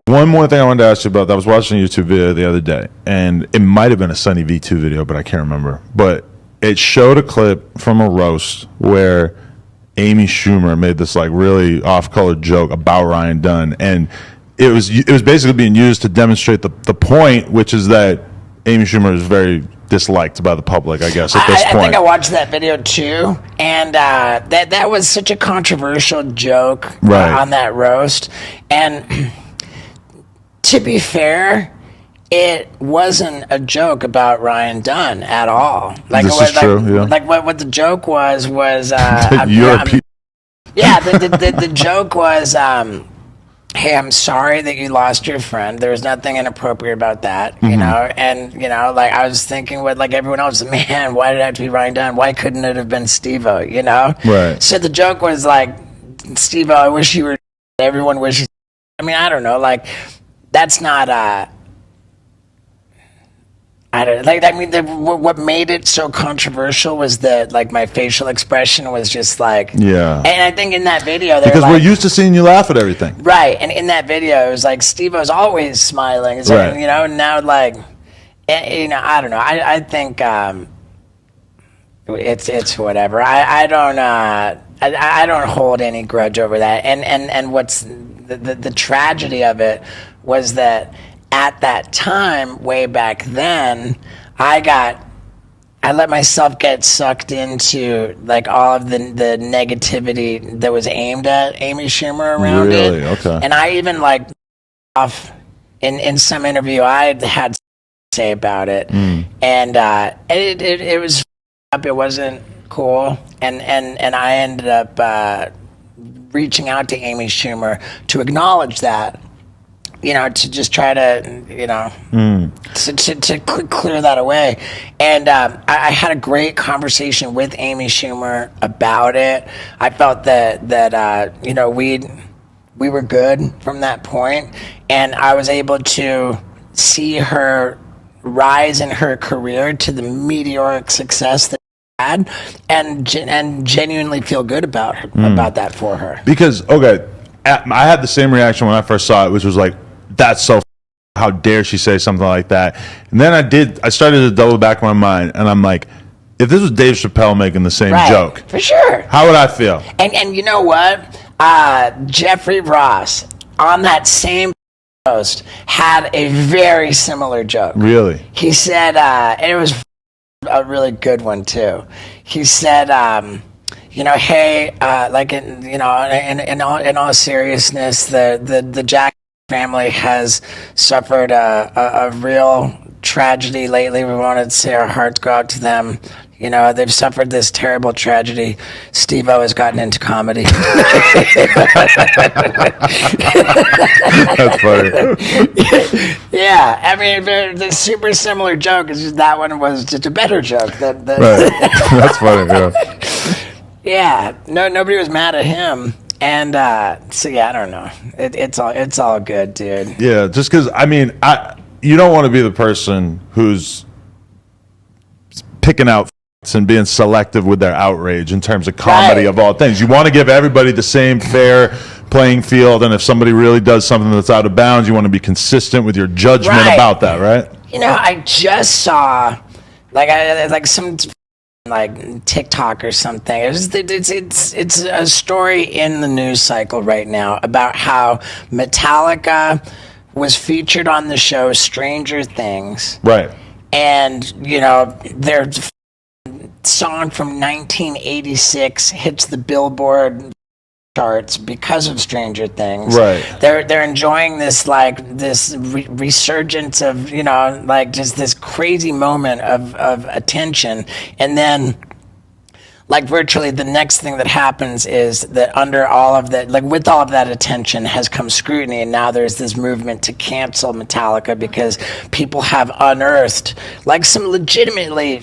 One more thing I wanted to ask you about. I was watching a YouTube video the other day, and it might have been a Sunny V2 video, but I can't remember. But it showed a clip from a roast where Amy Schumer made this like really off-color joke about Ryan Dunn, and it was basically being used to demonstrate the point, which is that Amy Schumer is very disliked by the public, I guess, at this point. I think I watched that video too, and that was such a controversial joke on that roast. And to be fair, it wasn't a joke about Ryan Dunn at all. Like, this is true, yeah. Like what the joke was the joke was, hey, I'm sorry that you lost your friend. There was nothing inappropriate about that, you know? And, you know, like, I was thinking with, like, everyone else, man, why did it have to be Ryan Dunn? Why couldn't it have been Steve-O, you know? Right. So the joke was, like, Steve-O, I wish you were, everyone wishes, I mean, I don't know, like, that's not, what made it so controversial was that, like, my facial expression was just like, yeah. And I think in that video, because we're used to seeing you laugh at everything, right? And in that video, it was like Steve-O's always smiling, right. You know. Now, like, you know, I don't know. I think it's whatever. I don't hold any grudge over that. And what's the tragedy of it was that at that time, way back then, I let myself get sucked into like all of the negativity that was aimed at Amy Schumer around really? it. Okay. And I even like off in some interview I had to say about it, and it was it wasn't cool, and I ended up reaching out to Amy Schumer to acknowledge that. You know, to just try to, you know, to clear that away. And I had a great conversation with Amy Schumer about it. I felt that you know, we were good from that point, and I was able to see her rise in her career to the meteoric success that she had, and genuinely feel good about her, about that for her. Because I had the same reaction when I first saw it, which was like, that's so how dare she say something like that. And then I started to double back my mind, and I'm like, if this was Dave Chappelle making the same joke, for sure, how would I feel? And you know what, Jeffrey Ross on that same post had a very similar joke. Really? He said, and it was a really good one too. He said, you know, hey, like in all seriousness, the Jack family has suffered a real tragedy lately. We wanted to say our hearts go out to them. You know, they've suffered this terrible tragedy. Steve-O has gotten into comedy. That's funny. Yeah, I mean, the super similar joke is just that one was just a better joke. Right. That's funny. Yeah. Yeah. Nobody was mad at him. And so yeah, I don't know. It's all good, dude. Yeah, just because I mean, you don't want to be the person who's picking out and being selective with their outrage in terms of comedy of all things. You want to give everybody the same fair playing field, and if somebody really does something that's out of bounds, you want to be consistent with your judgment about that, right? You know, I just saw like some. Like TikTok or something. It's a story in the news cycle right now about how Metallica was featured on the show Stranger Things. Right. And, you know, their song from 1986 hits the Billboard charts because of Stranger Things. Right. They're enjoying this resurgence of, you know, like just this crazy moment of attention, and then like virtually the next thing that happens is that under all of that, like with all of that attention has come scrutiny, and now there's this movement to cancel Metallica because people have unearthed like some legitimately